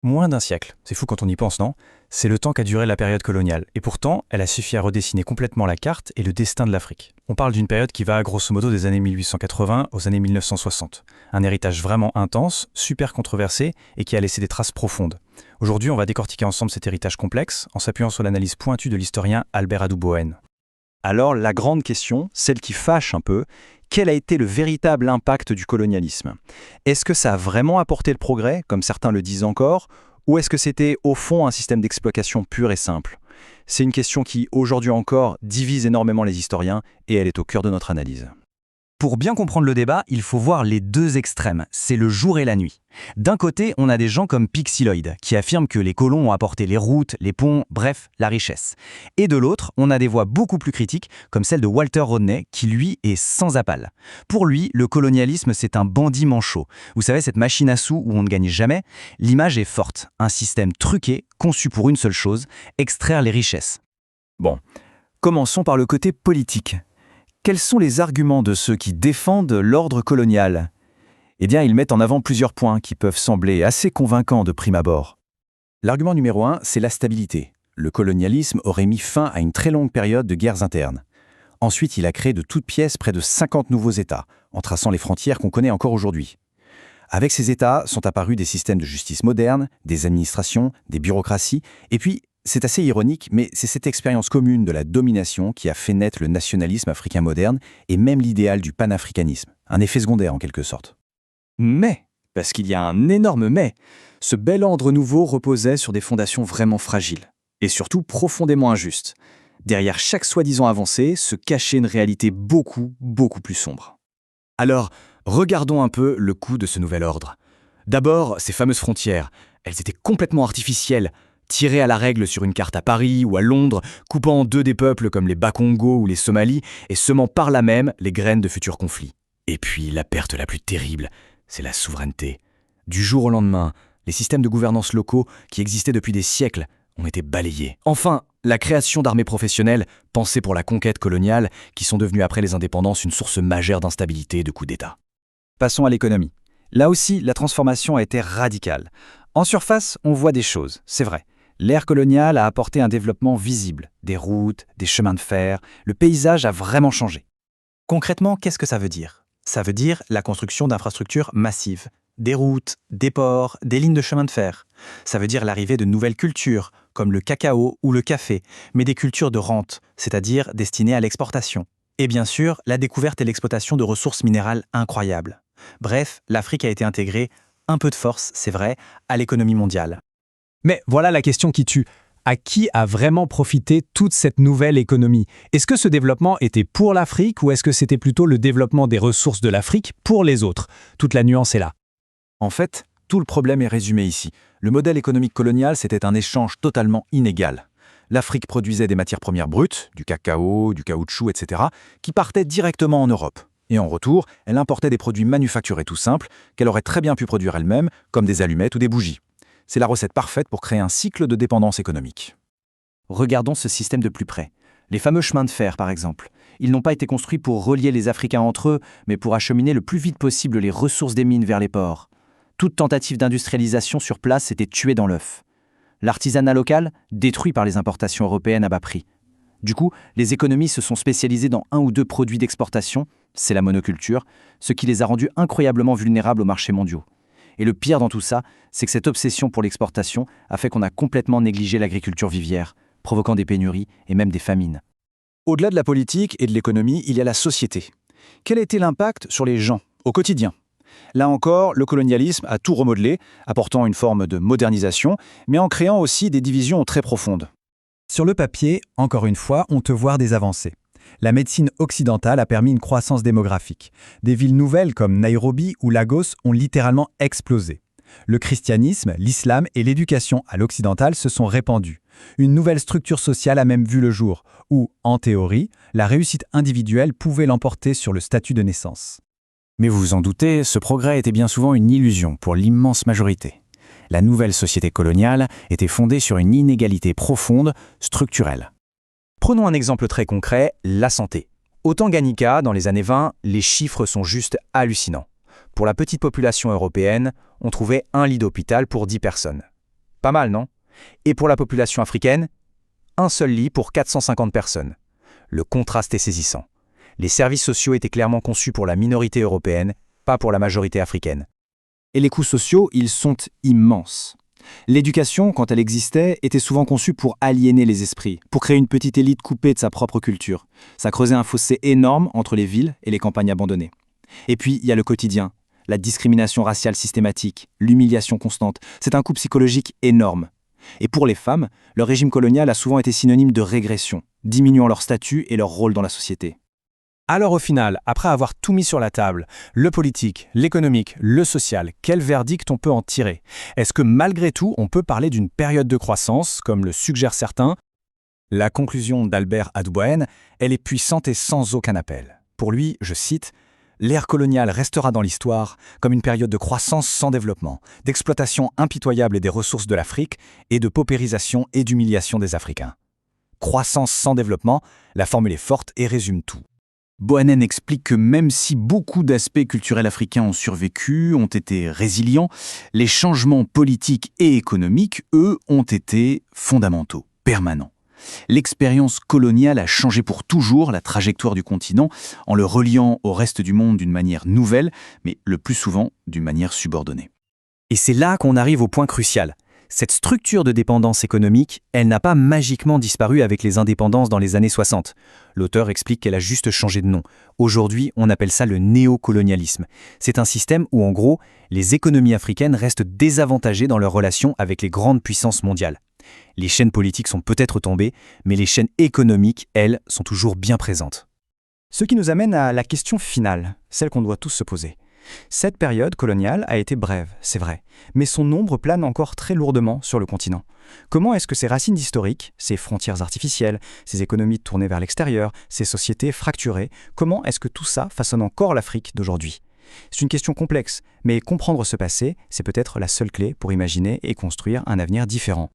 Moins d'un siècle, c'est fou quand on y pense, non? C'est le temps qu'a duré la période coloniale, et pourtant, elle a suffi à redessiner complètement la carte et le destin de l'Afrique. On parle d'une période qui va grosso modo des années 1880 aux années 1960. Un héritage vraiment intense, super controversé, et qui a laissé des traces profondes. Aujourd'hui, on va décortiquer ensemble cet héritage complexe, en s'appuyant sur l'analyse pointue de l'historien Albert Adou-Boën. Alors la grande question, celle qui fâche un peu, quel a été le véritable impact du colonialisme? Est-ce que ça a vraiment apporté le progrès, comme certains le disent encore, ou est-ce que c'était au fond un système d'exploitation pur et simple? C'est une question qui, aujourd'hui encore, divise énormément les historiens et elle est au cœur de notre analyse. Pour bien comprendre le débat, il faut voir les deux extrêmes, c'est le jour et la nuit. D'un côté, on a des gens comme Pixie Lloyd, qui affirment que les colons ont apporté les routes, les ponts, bref, la richesse. Et de l'autre, on a des voix beaucoup plus critiques, comme celle de Walter Rodney, qui lui est sans appel. Pour lui, le colonialisme, c'est un bandit manchot. Vous savez, cette machine à sous où on ne gagne jamais? L'image est forte, un système truqué, conçu pour une seule chose, extraire les richesses. Bon, commençons par le côté politique. Quels sont les arguments de ceux qui défendent l'ordre colonial? Eh bien, ils mettent en avant plusieurs points qui peuvent sembler assez convaincants de prime abord. L'argument numéro 1, c'est la stabilité. Le colonialisme aurait mis fin à une très longue période de guerres internes. Ensuite, il a créé de toutes pièces près de 50 nouveaux États, en traçant les frontières qu'on connaît encore aujourd'hui. Avec ces États sont apparus des systèmes de justice modernes, des administrations, des bureaucraties, et puis, c'est assez ironique, mais c'est cette expérience commune de la domination qui a fait naître le nationalisme africain moderne et même l'idéal du panafricanisme, un effet secondaire en quelque sorte. Mais, parce qu'il y a un énorme mais, ce bel ordre nouveau reposait sur des fondations vraiment fragiles, et surtout profondément injustes. Derrière chaque soi-disant avancée se cachait une réalité beaucoup, beaucoup plus sombre. Alors, regardons un peu le coût de ce nouvel ordre. D'abord, ces fameuses frontières, elles étaient complètement artificielles, tirées à la règle sur une carte à Paris ou à Londres, coupant en deux des peuples comme les Bakongo ou les Somalis et semant par là même les graines de futurs conflits. Et puis la perte la plus terrible, c'est la souveraineté. Du jour au lendemain, les systèmes de gouvernance locaux qui existaient depuis des siècles ont été balayés. Enfin, la création d'armées professionnelles, pensées pour la conquête coloniale, qui sont devenues après les indépendances une source majeure d'instabilité et de coups d'État. Passons à l'économie. Là aussi, la transformation a été radicale. En surface, on voit des choses, c'est vrai. L'ère coloniale a apporté un développement visible, des routes, des chemins de fer, le paysage a vraiment changé. Concrètement, qu'est-ce que ça veut dire? Ça veut dire la construction d'infrastructures massives, des routes, des ports, des lignes de chemin de fer. Ça veut dire l'arrivée de nouvelles cultures, comme le cacao ou le café, mais des cultures de rente, c'est-à-dire destinées à l'exportation. Et bien sûr, la découverte et l'exploitation de ressources minérales incroyables. Bref, l'Afrique a été intégrée, un peu de force, c'est vrai, à l'économie mondiale. Mais voilà la question qui tue. À qui a vraiment profité toute cette nouvelle économie? Est-ce que ce développement était pour l'Afrique ou est-ce que c'était plutôt le développement des ressources de l'Afrique pour les autres? Toute la nuance est là. En fait, tout le problème est résumé ici. Le modèle économique colonial, c'était un échange totalement inégal. L'Afrique produisait des matières premières brutes, du cacao, du caoutchouc, etc., qui partaient directement en Europe. Et en retour, elle importait des produits manufacturés tout simples qu'elle aurait très bien pu produire elle-même, comme des allumettes ou des bougies. C'est la recette parfaite pour créer un cycle de dépendance économique. Regardons ce système de plus près. Les fameux chemins de fer, par exemple. Ils n'ont pas été construits pour relier les Africains entre eux, mais pour acheminer le plus vite possible les ressources des mines vers les ports. Toute tentative d'industrialisation sur place était tuée dans l'œuf. L'artisanat local, détruit par les importations européennes à bas prix. Du coup, les économies se sont spécialisées dans un ou deux produits d'exportation, c'est la monoculture, ce qui les a rendus incroyablement vulnérables aux marchés mondiaux. Et le pire dans tout ça, c'est que cette obsession pour l'exportation a fait qu'on a complètement négligé l'agriculture vivière, provoquant des pénuries et même des famines. Au-delà de la politique et de l'économie, il y a la société. Quel a été l'impact sur les gens, au quotidien? Là encore, le colonialisme a tout remodelé, apportant une forme de modernisation, mais en créant aussi des divisions très profondes. Sur le papier, encore une fois, on te voit des avancées. La médecine occidentale a permis une croissance démographique. Des villes nouvelles comme Nairobi ou Lagos ont littéralement explosé. Le christianisme, l'islam et l'éducation à l'occidental se sont répandus. Une nouvelle structure sociale a même vu le jour, où, en théorie, la réussite individuelle pouvait l'emporter sur le statut de naissance. Mais vous vous en doutez, ce progrès était bien souvent une illusion pour l'immense majorité. La nouvelle société coloniale était fondée sur une inégalité profonde, structurelle. Prenons un exemple très concret, la santé. Au Tanganyika, dans les années 20, les chiffres sont juste hallucinants. Pour la petite population européenne, on trouvait un lit d'hôpital pour 10 personnes. Pas mal, non? Et pour la population africaine, un seul lit pour 450 personnes. Le contraste est saisissant. Les services sociaux étaient clairement conçus pour la minorité européenne, pas pour la majorité africaine. Et les coûts sociaux, ils sont immenses. L'éducation, quand elle existait, était souvent conçue pour aliéner les esprits, pour créer une petite élite coupée de sa propre culture. Ça creusait un fossé énorme entre les villes et les campagnes abandonnées. Et puis, il y a le quotidien, la discrimination raciale systématique, l'humiliation constante. C'est un coût psychologique énorme. Et pour les femmes, le régime colonial a souvent été synonyme de régression, diminuant leur statut et leur rôle dans la société. Alors au final, après avoir tout mis sur la table, le politique, l'économique, le social, quel verdict on peut en tirer? Est-ce que malgré tout, on peut parler d'une période de croissance, comme le suggèrent certains? La conclusion d'Albert Adouaen, elle est puissante et sans aucun appel. Pour lui, je cite, « L'ère coloniale restera dans l'histoire comme une période de croissance sans développement, d'exploitation impitoyable des ressources de l'Afrique et de paupérisation et d'humiliation des Africains. » Croissance sans développement, la formule est forte et résume tout. Boanen explique que même si beaucoup d'aspects culturels africains ont survécu, ont été résilients, les changements politiques et économiques, eux, ont été fondamentaux, permanents. L'expérience coloniale a changé pour toujours la trajectoire du continent en le reliant au reste du monde d'une manière nouvelle, mais le plus souvent d'une manière subordonnée. Et c'est là qu'on arrive au point crucial. Cette structure de dépendance économique, elle n'a pas magiquement disparu avec les indépendances dans les années 60. L'auteur explique qu'elle a juste changé de nom. Aujourd'hui, on appelle ça le néocolonialisme. C'est un système où, en gros, les économies africaines restent désavantagées dans leurs relations avec les grandes puissances mondiales. Les chaînes politiques sont peut-être tombées, mais les chaînes économiques, elles, sont toujours bien présentes. Ce qui nous amène à la question finale, celle qu'on doit tous se poser. Cette période coloniale a été brève, c'est vrai, mais son ombre plane encore très lourdement sur le continent. Comment est-ce que ces racines historiques, ces frontières artificielles, ces économies tournées vers l'extérieur, ces sociétés fracturées, comment est-ce que tout ça façonne encore l'Afrique d'aujourd'hui? C'est une question complexe, mais comprendre ce passé, c'est peut-être la seule clé pour imaginer et construire un avenir différent.